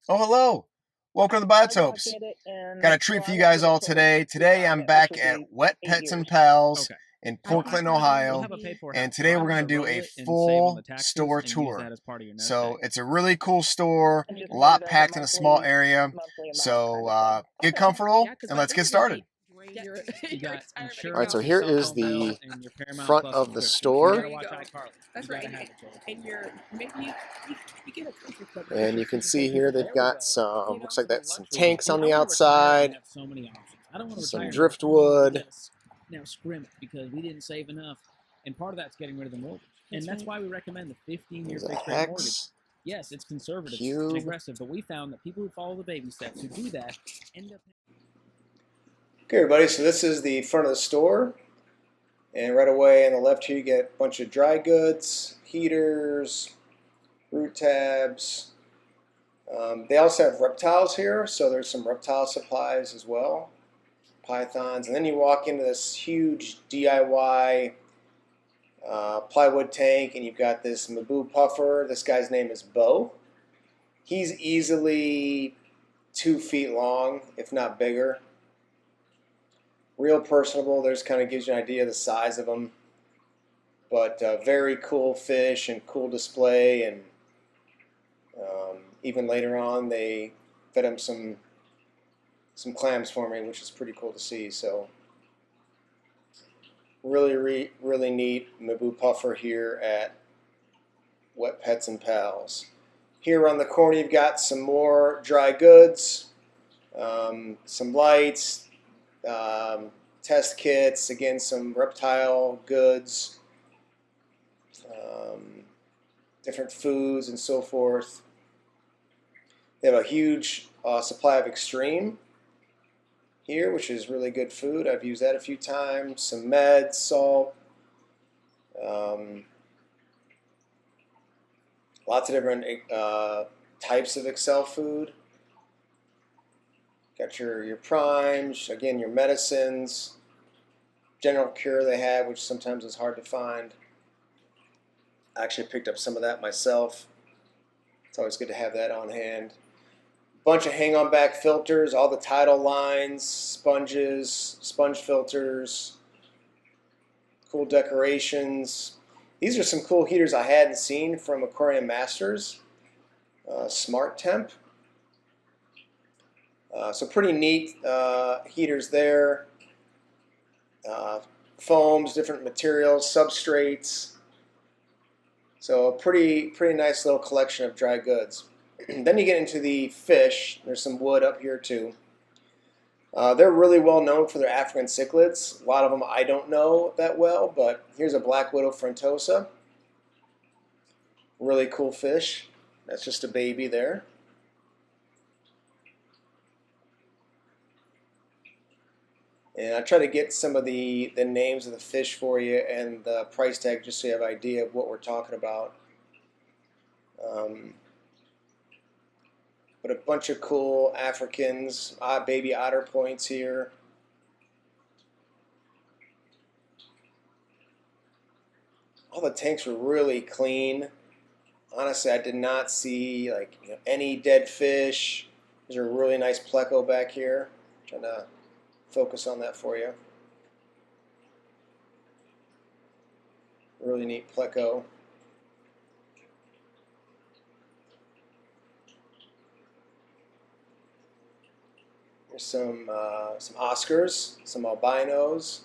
Oh, hello. Welcome to the Biotopes. Got a treat for you guys all today. Today I'm back at Wet Pets and Pals Okay. in Well, Portland, we'll Ohio. have a pay for And house. So today we're either going to they'll do roll a it and save on full the taxes store and use tour. that as part of your nest So egg. it's a really cool store, And you a can do lot it as a packed in a small monthly area. amount So kind of thing. get Okay. Yeah, comfortable because and by let's then get you're gonna started. be your you got All right, insurance, so your here cell is phone bill, the and your Paramount front Plus of the subscription. So you store. gotta watch iCarly. You gotta have it, Joel. And you're maybe you get a comfort club And you membership can for see just here $50. they've There we got go. some, You know, looks like the that's some luxury one. tanks on I the want to retire and outside, have so many options. I don't want to some retire and go, oh, we driftwood. gotta now scrim it because we didn't save enough. And part of that's getting rid of the mortgage. And that's why we recommend the 15-year There's a fixed rate mortgage. hex, Yes, it's conservative and cube. aggressive, but we found that people who follow the baby steps, who do that, end up. Okay, everybody, so this is the front of the store. And right away on the left here, you get a bunch of dry goods, heaters, root tabs. They also have reptiles here, so there's some reptile supplies as well, pythons. And then you walk into this huge DIY plywood tank, and you've got this Maboo puffer. This guy's name is Bo. He's easily 2 feet long, if not bigger. Real personable. There's kind of gives you an idea of the size of them. But very cool fish and cool display. And even later on, they fed him some clams for me, which is pretty cool to see. So really neat Maboo puffer here at Wet Pets and Pals. Here on the corner, you've got some more dry goods, some lights, test kits, again, some reptile goods, different foods, and so forth. They have a huge supply of Extreme here, which is really good food. I've used that a few times. Some meds, salt, lots of different types of Excel food. Got your primes, again, your medicines, general cure they have, which sometimes is hard to find. I actually picked up some of that myself. It's always good to have that on hand. Bunch of hang-on back filters, all the tidal lines, sponges, sponge filters, cool decorations. These are some cool heaters I hadn't seen from Aquarium Masters. Smart Temp. So pretty neat heaters there. Foams, different materials, substrates. So a pretty nice little collection of dry goods. Then you get into the fish. There's some wood up here too. They're really well known for their African cichlids. A lot of them I don't know that well, but here's a black widow frontosa. Really cool fish. That's just a baby there. And I try to get some of the names of the fish for you and the price tag just so you have an idea of what we're talking about. But a bunch of cool Africans, baby otter points here. All the tanks were really clean. Honestly, I did not see any dead fish. There's a really nice pleco back here. Trying to focus on that for you. Really neat pleco. There's some Oscars, some albinos.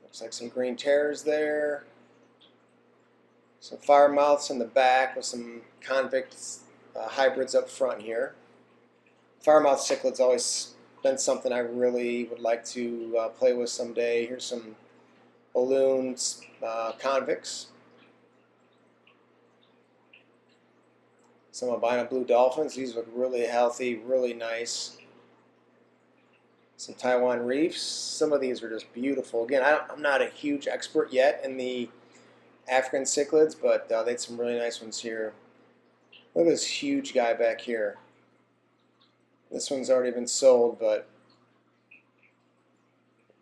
Looks like some green terrors there. Some fire mouths in the back with some convict hybrids up front here. Firemouth cichlids always been something I really would like to play with someday. Here's some balloons, convicts. Some albino blue dolphins. These look really healthy, really nice. Some Taiwan reefs. Some of these are just beautiful. Again, I'm not a huge expert yet in the African cichlids, but they had some really nice ones here. Look at this huge guy back here. This one's already been sold, but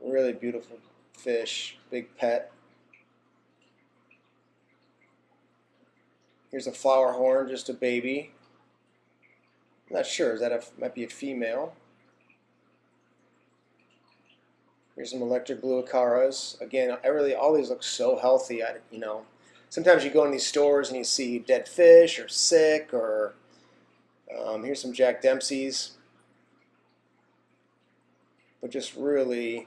really beautiful fish, big pet. Here's a flower horn, just a baby. I'm not sure, might be a female. Here's some electric blue acaras. Again, all these look so healthy. Sometimes you go in these stores and you see dead fish or sick, or here's some Jack Dempsey's. But just really,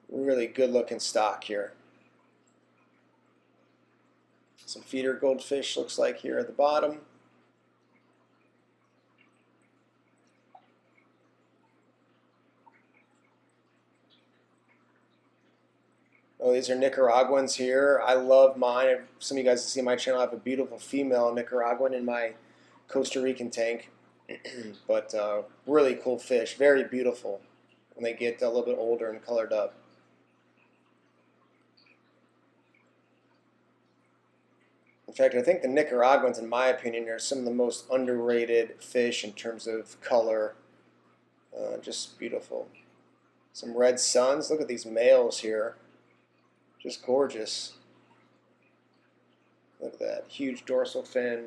really good looking stock here. Some feeder goldfish looks like here at the bottom. Oh, these are Nicaraguans here. I love mine. Some of you guys see my channel. I have a beautiful female Nicaraguan in my Costa Rican tank. But really cool fish. Very beautiful when they get a little bit older and colored up. In fact, I think the Nicaraguans, in my opinion, are some of the most underrated fish in terms of color. Just beautiful. Some red suns. Look at these males here. Just gorgeous. Look at that. Huge dorsal fin.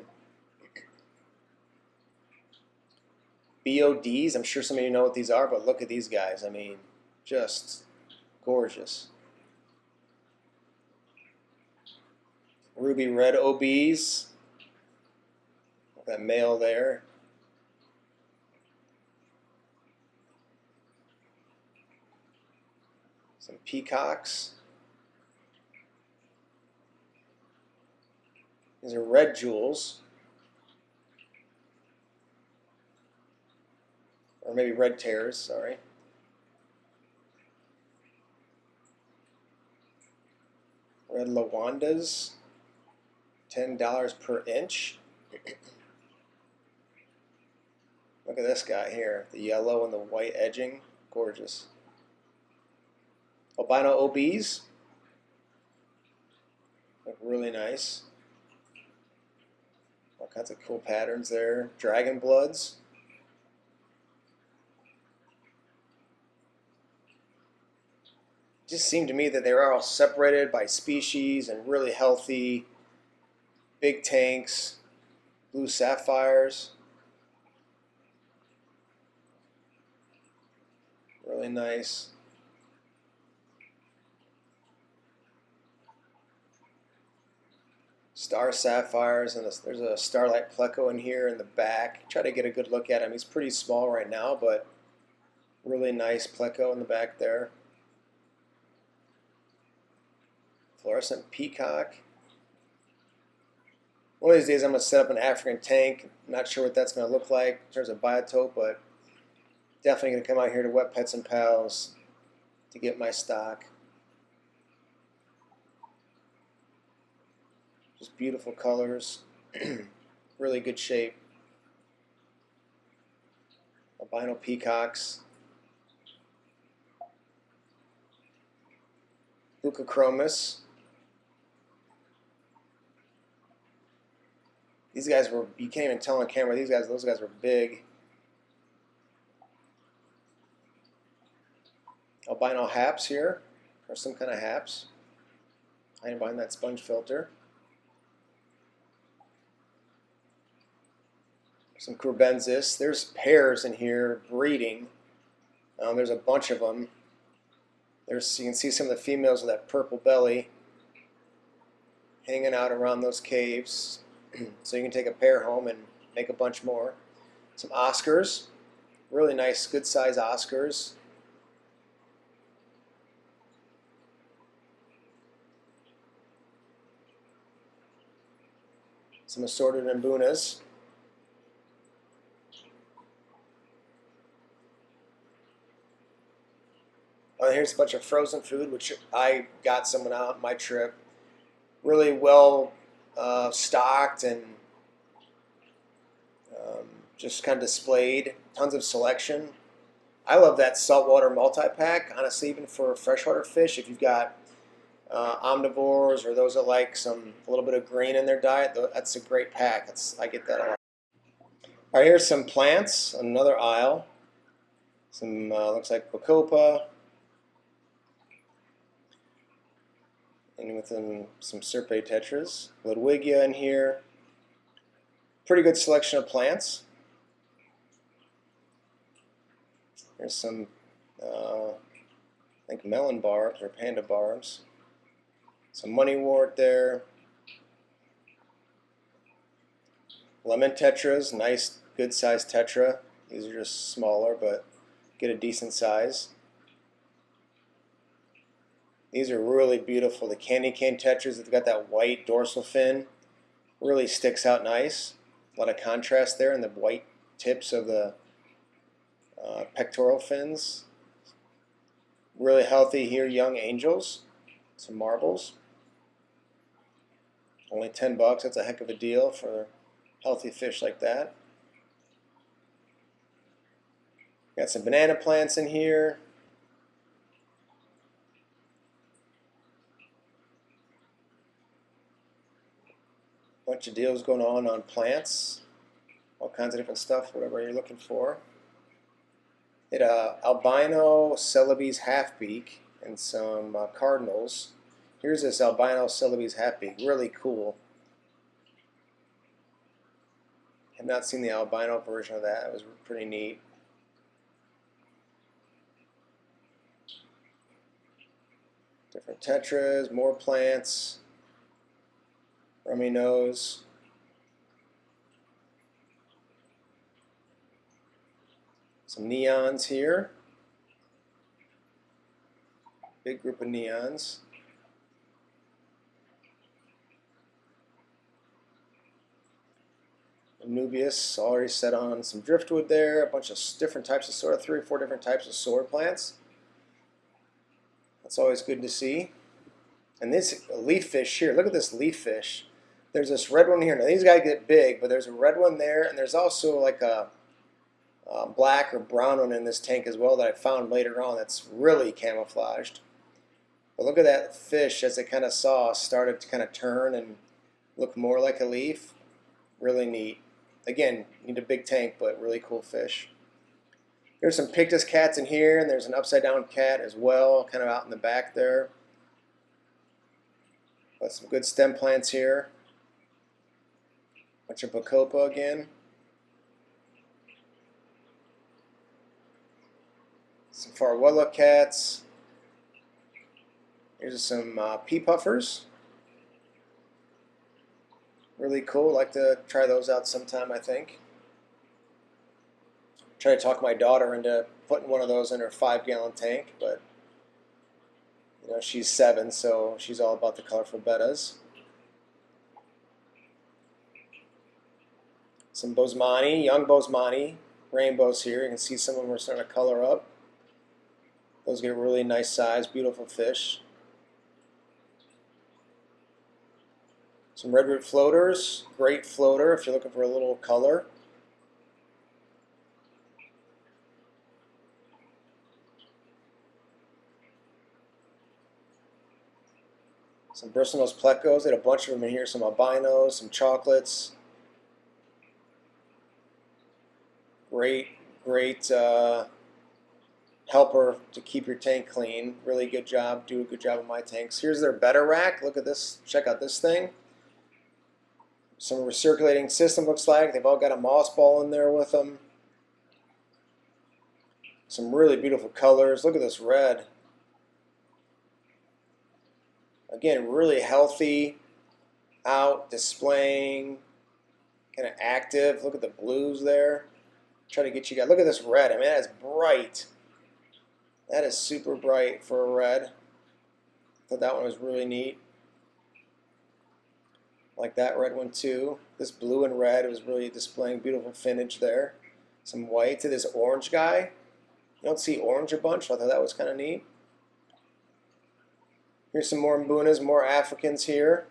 BODs. I'm sure some of you know what these are, but look at these guys. I mean, just gorgeous. Ruby red OBs. That male there. Some peacocks. These are red jewels. Or maybe red tears, sorry. Red Lawandas. $10 per inch. Look at this guy here. The yellow and the white edging. Gorgeous. Albino OBs. Look really nice. All kinds of cool patterns there. Dragon bloods. It just seemed to me that they were all separated by species and really healthy. Big tanks, blue sapphires, really nice. Star sapphires, and there's a starlight pleco in here in the back. Try to get a good look at him. He's pretty small right now, but really nice pleco in the back there. Fluorescent peacock. One of these days I'm going to set up an African tank. Not sure what that's going to look like in terms of biotope, but definitely going to come out here to Wet Pets and Pals to get my stock. Just beautiful colors. Really good shape. Albino peacocks. Leucochromis. These guys were, you can't even tell on camera, those guys were big. Albino haps here, or some kind of haps. Hiding behind that sponge filter. Some Curbensis. There's pairs in here breeding. There's a bunch of them. You can see some of the females with that purple belly hanging out around those caves. So you can take a pair home and make a bunch more. Some Oscars, really nice, good size Oscars. Some assorted Mbunas. Oh, here's a bunch of frozen food, which I got some on my trip. Really well stocked and just kind of displayed. Tons of selection. I love that saltwater multi-pack, honestly, even for freshwater fish. If you've got omnivores or those that like a little bit of green in their diet, that's a great pack. I get that a lot. All right, here's some plants, another aisle. Some looks like Bacopa. And with them, some Serpae tetras. Ludwigia in here. Pretty good selection of plants. There's some, I think, melon barbs or panda barbs. Some moneywort there. Lemon tetras, nice, good sized tetra. These are just smaller, but get a decent size. These are really beautiful. The candy cane tetras, they've got that white dorsal fin. Really sticks out nice. A lot of contrast there in the white tips of the pectoral fins. Really healthy here, young angels. Some marbles. Only $10, that's a heck of a deal for healthy fish like that. Got some banana plants in here. Bunch of deals going on plants. All kinds of different stuff, whatever you're looking for. Hit a albino Celebes half-beak and some cardinals. Here's this albino Celebes half-beak, really cool. Have not seen the albino version of that. It was pretty neat. Different tetras, more plants. Rummy nose. Some neons here. Big group of neons. Nubius already set on some driftwood there. A bunch of different types of sword, 3 or 4 different types of sword plants. That's always good to see. And this leaf fish here, look at this leaf fish. There's this red one here. Now these guys get big, but there's a red one there, and there's also like a black or brown one in this tank as well that I found later on that's really camouflaged. But look at that fish as it kind of started to kind of turn and look more like a leaf. Really neat. Again, need a big tank, but really cool fish. There's some Pictus cats in here, and there's an upside down cat as well, kind of out in the back there. But some good stem plants here. Bunch of Bacopa again. Some Farwella cats. Here's some pea puffers. Really cool. Like to try those out sometime, I think. Try to talk my daughter into putting one of those in her 5-gallon tank, but you know, she's 7, so she's all about the colorful bettas. Some Bosemani, young Bosemani, rainbows here. You can see some of them are starting to color up. Those get really nice size, beautiful fish. Some redroot floaters, great floater if you're looking for a little color. Some bristlenose plecos, had a bunch of them in here, some albinos, some chocolates. Great helper to keep your tank clean. Really good job, do a good job of my tanks. Here's their betta rack, look at this, check out this thing. Some recirculating system looks like, they've all got a moss ball in there with them. Some really beautiful colors, look at this red. Again, really healthy, out, displaying, kind of active. Look at the blues there. Try to get you guys. Look at this red. I mean, that is bright. That is super bright for a red. Thought that one was really neat. Like that red one too. This blue and red was really displaying beautiful finnage there. Some white to this orange guy. You don't see orange a bunch. I thought that was kind of neat. Here's some more Mbunas, more Africans here.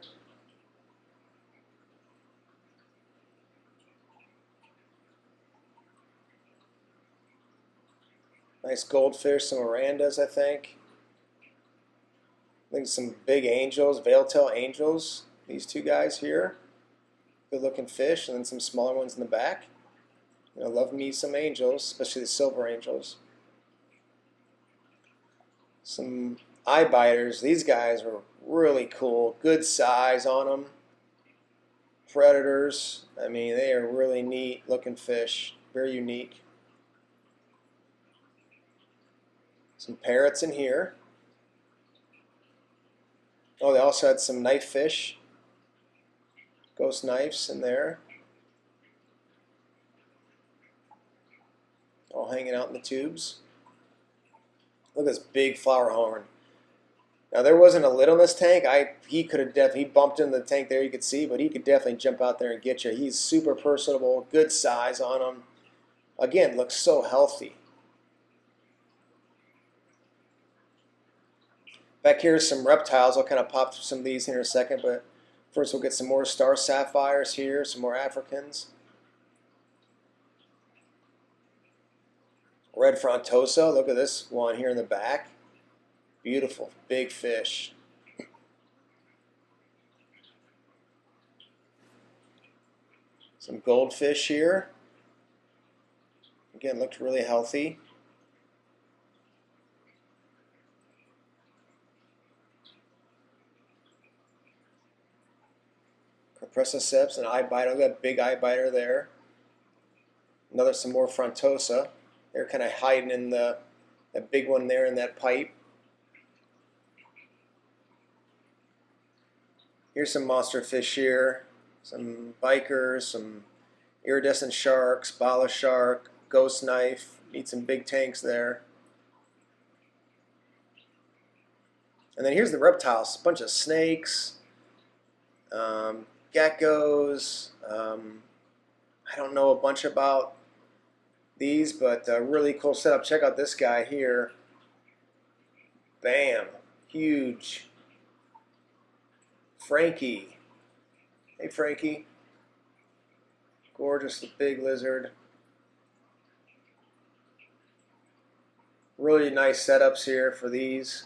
Nice goldfish, some Mirandas, I think. I think some big angels, veil-tail angels. These two guys here. Good looking fish, and then some smaller ones in the back. You know, love me some angels, especially the silver angels. Some eye biters. These guys are Really cool. Good size on them. Predators. I mean, they are really neat looking fish. Very unique. Some parrots in here. Oh, they also had some knife fish. Ghost knives in there. All hanging out in the tubes. Look at this big flower horn. Now there wasn't a lid on this tank. He could have definitely bumped into the tank there, you could see, but he could definitely jump out there and get you. He's super personable, good size on him. Again, looks so healthy. Back here are some reptiles. I'll kind of pop through some of these here in a second, but first we'll get some more star sapphires here, some more Africans. Red frontosa, look at this one here in the back. Beautiful, big fish. Some goldfish here. Again, looked really healthy. Copriciceps, an eye biter. Look at that big eye biter there. Some more frontosa. They're kind of hiding in that big one there in that pipe. Here's some monster fish here. Some bikers, some iridescent sharks, bala shark, ghost knife. Need some big tanks there. And then here's the reptiles. A bunch of snakes, geckos. I don't know a bunch about these, but really cool setup. Check out this guy here. Bam. Huge. Frankie. Hey, Frankie. Gorgeous big lizard. Really nice setups here for these.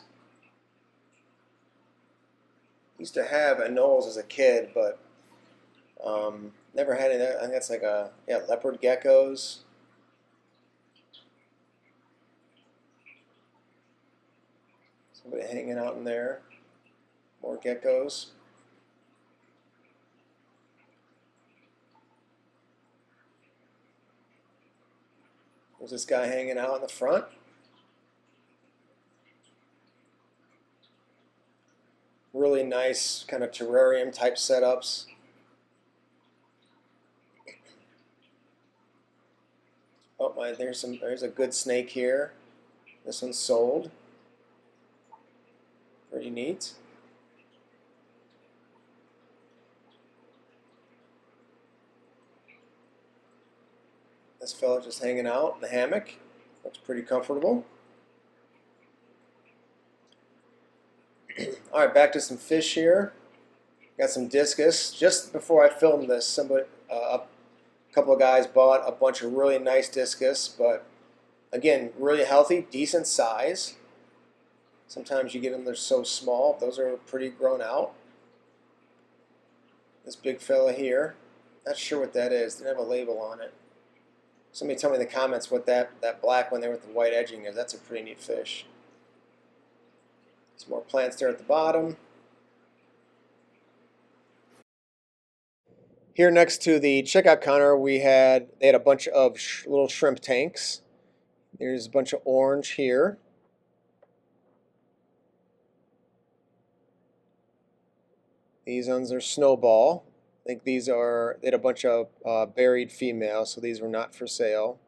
Used to have anoles as a kid, but never had any. I think that's like leopard geckos. Somebody hanging out in there. More geckos. There's this guy hanging out in the front. Really nice kind of terrarium type setups. Oh my, there's a good snake here. This one's sold. Pretty neat. This fella just hanging out in the hammock. Looks pretty comfortable. Alright, back to some fish here. Got some discus. Just before I filmed this, a couple of guys bought a bunch of really nice discus, but again, really healthy, decent size. Sometimes you get them, they're so small. Those are pretty grown out. This big fella here, not sure what that is. Didn't have a label on it. Somebody tell me in the comments what that black one there with the white edging is. That's a pretty neat fish. Some more plants there at the bottom. Here next to the checkout counter, they had a bunch of little shrimp tanks. There's a bunch of orange here. These ones are snowball. I think they had a bunch of buried females, so these were not for sale.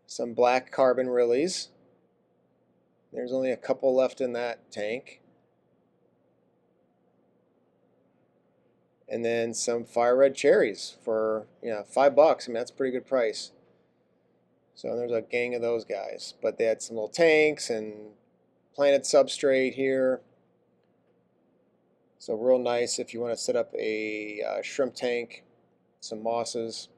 Some black carbon rillies. There's only a couple left in that tank. And then some fire red cherries for $5. I mean, that's a pretty good price. So there's a gang of those guys. But they had some little tanks and planted substrate here. So real nice if you want to set up a shrimp tank, some mosses.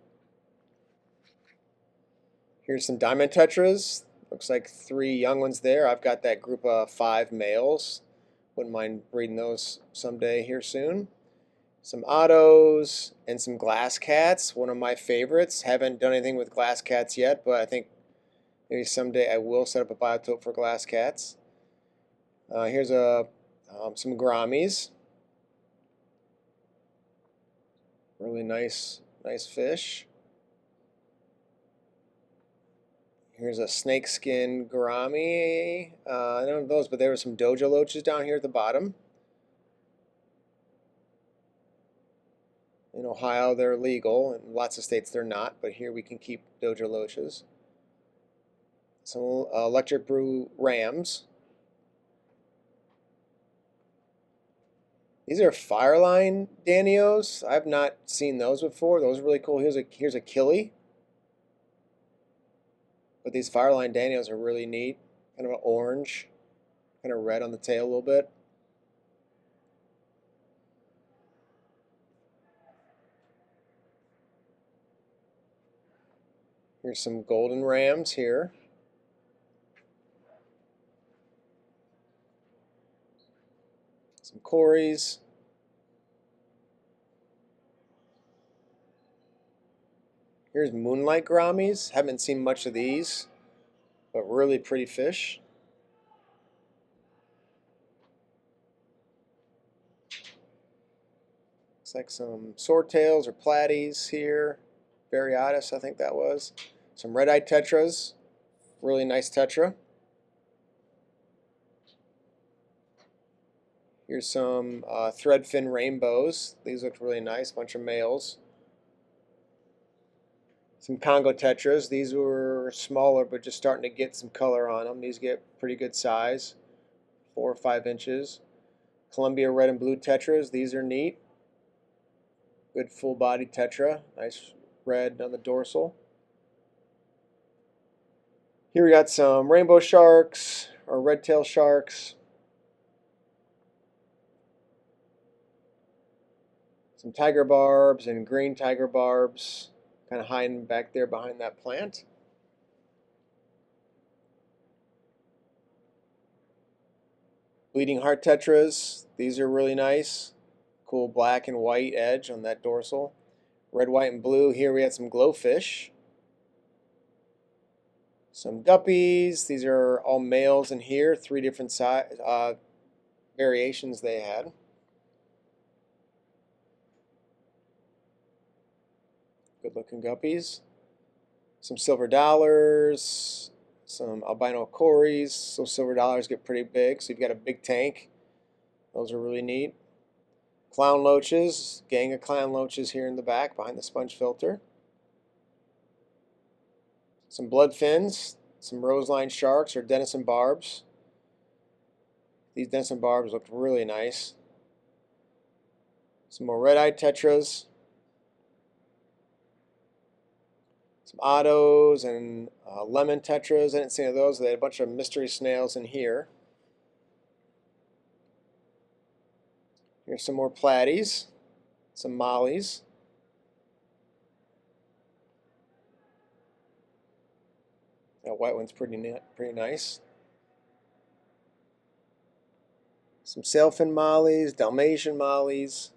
Here's some diamond tetras. Looks like 3 young ones there. I've got that group of 5 males. Wouldn't mind breeding those someday here soon. Some ottos and some glass cats, one of my favorites. Haven't done anything with glass cats yet, but I think maybe someday I will set up a biotope for glass cats. Here's a Some gouramis. Really nice fish. Here's a snakeskin gourami. I don't know those, but there were some dojo loaches down here at the bottom. In Ohio, they're legal. In lots of states, they're not. But here we can keep dojo loaches. Some electric brew rams. These are Fireline Danios. I've not seen those before. Those are really cool. Here's a Killie. But these Fireline Danios are really neat. Kind of an orange, kind of red on the tail a little bit. Here's some golden rams here. Some Corys. Here's moonlight gouramis. Haven't seen much of these, but really pretty fish. Looks like some swordtails or platies here. Variatus, I think that was. Some red-eyed tetras. Really nice tetra. Here's some threadfin rainbows. These look really nice. Bunch of males. Some Congo tetras. These were smaller, but just starting to get some color on them. These get pretty good size, 4 or 5 inches. Columbia red and blue tetras. These are neat. Good full body tetra. Nice red on the dorsal. Here we got some rainbow sharks or red-tailed sharks. Some tiger barbs and green tiger barbs, kind of hiding back there behind that plant. Bleeding heart tetras. These are really nice. Cool black and white edge on that dorsal. Red, white, and blue. Here we had some glowfish. Some guppies. These are all males in here. 3 different size variations they had. Good looking guppies. Some silver dollars. Some albino cories. So silver dollars get pretty big. So you've got a big tank. Those are really neat. Clown loaches. Gang of clown loaches here in the back behind the sponge filter. Some blood fins. Some roseline sharks or denison barbs. These denison barbs look really nice. Some more red-eyed tetras. Some ottos and lemon tetras. I didn't see any of those. They had a bunch of mystery snails in here. Here's some more platies. Some mollies. That white one's pretty nice. Some sailfin mollies, Dalmatian mollies.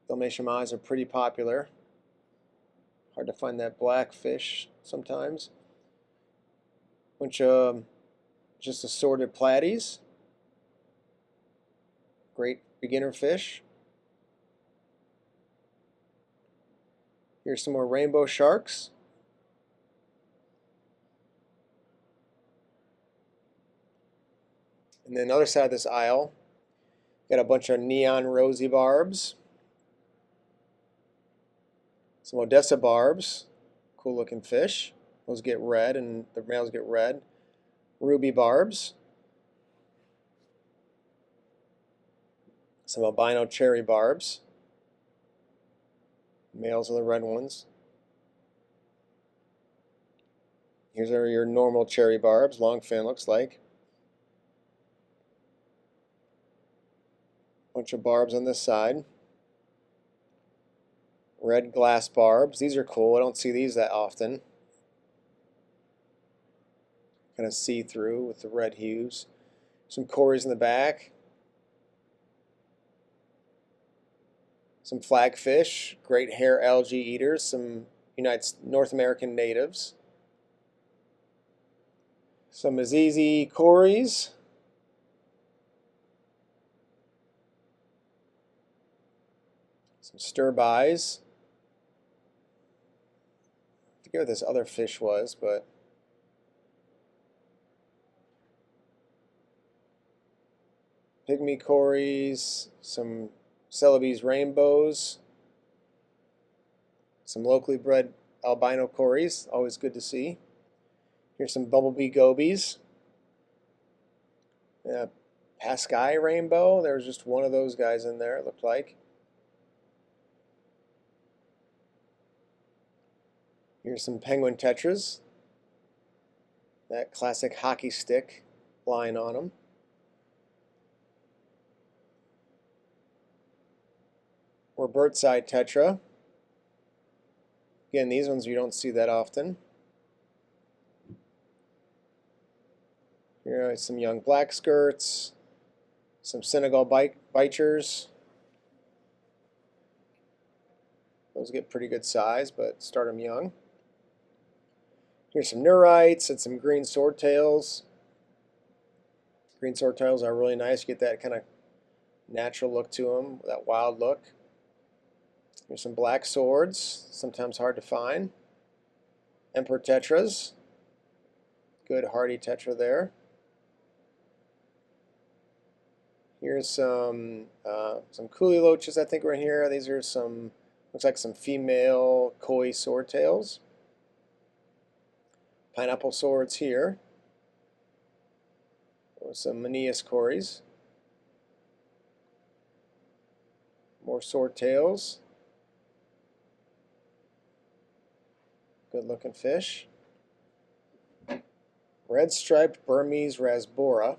Dalmatian mollies are pretty popular. Hard to find that black fish sometimes. Bunch of just assorted platies. Great beginner fish. Here's some more rainbow sharks. And then the other side of this aisle, got a bunch of neon rosy barbs. Some Odessa barbs, cool looking fish. Those get red and the males get red. Ruby barbs. Some albino cherry barbs. Males are the red ones. Here's your normal cherry barbs, long fin looks like. Bunch of barbs on this side. Red glass barbs. These are cool. I don't see these that often. Kind of see-through with the red hues. Some cories in the back. Some flagfish. Great hair algae eaters. Some North American natives. Some Azizi cories. Some stir-bys. I forget what this other fish was, but pygmy cories, some Celebes rainbows, some locally bred albino cories, always good to see. Here's some bumblebee gobies. Paskai rainbow, there was just one of those guys in there, it looked like. Here's some penguin tetras. That classic hockey stick line on them. Or birdside tetra. Again, these ones you don't see that often. Here are some young black skirts, some Senegal bichers. Those get pretty good size, but start them young. Here's some neurites and some green swordtails. Green swordtails are really nice. You get that kind of natural look to them, that wild look. Here's some black swords, sometimes hard to find. Emperor tetras. Good hardy tetra there. Here's some coolie loaches, I think, right here. These are some, looks like some female koi swordtails. Pineapple swords here. Some Maneus cories. More swordtails. Good looking fish. Red striped Burmese rasbora.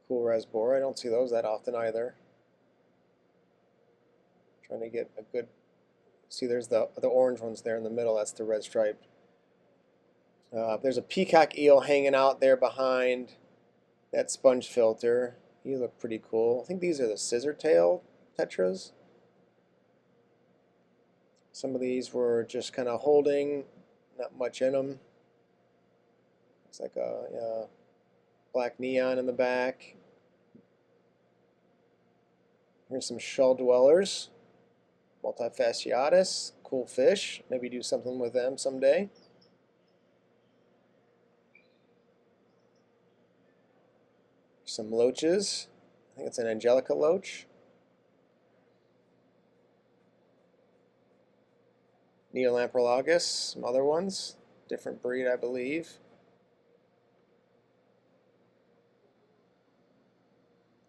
Cool rasbora. I don't see those that often either. Trying to get a good, see there's the orange ones there in the middle, that's the red striped. There's a peacock eel hanging out there behind that sponge filter. You look pretty cool. I think these are the scissor tail tetras. Some of these were just kind of holding, not much in them. It's like a black neon in the back. Here's some shell dwellers. Multifasciatus, cool fish. Maybe do something with them someday. Some loaches. I think it's an Angelica loach. Neolamprologus, some other ones. Different breed, I believe.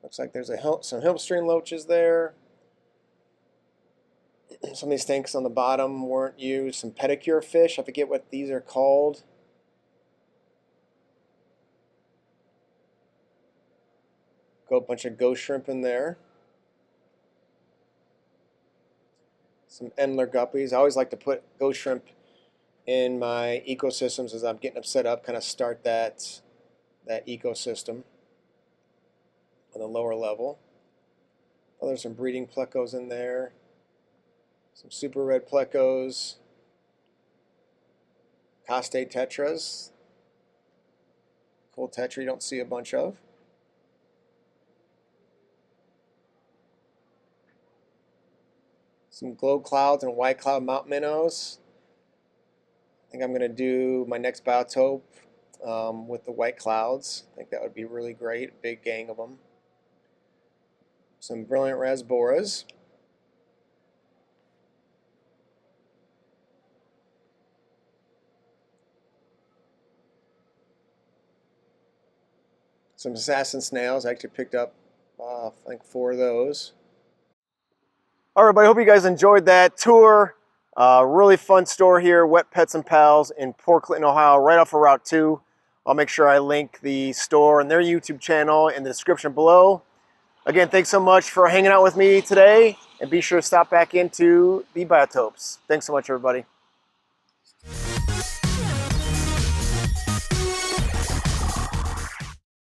Looks like there's some Hilpstream loaches there. Some of these tanks on the bottom weren't used. Some pedicure fish. I forget what these are called. Go a bunch of ghost shrimp in there. Some Endler guppies. I always like to put ghost shrimp in my ecosystems as I'm getting them set up. Kind of start that ecosystem on the lower level. Oh, there's some breeding plecos in there. Some super red plecos, Costae tetras, cool tetra you don't see a bunch of. Some glow clouds and white cloud mountain minnows. I think I'm going to do my next biotope with the white clouds. I think that would be really great, big gang of them. Some brilliant rasboras. Some assassin snails. I actually picked up, I think, 4 of those. All right, everybody. Hope you guys enjoyed that tour. Really fun store here, Wet Pets and Pals in Port Clinton, Ohio, right off of Route 2. I'll make sure I link the store and their YouTube channel in the description below. Again, thanks so much for hanging out with me today, and be sure to stop back into the biotopes. Thanks so much, everybody.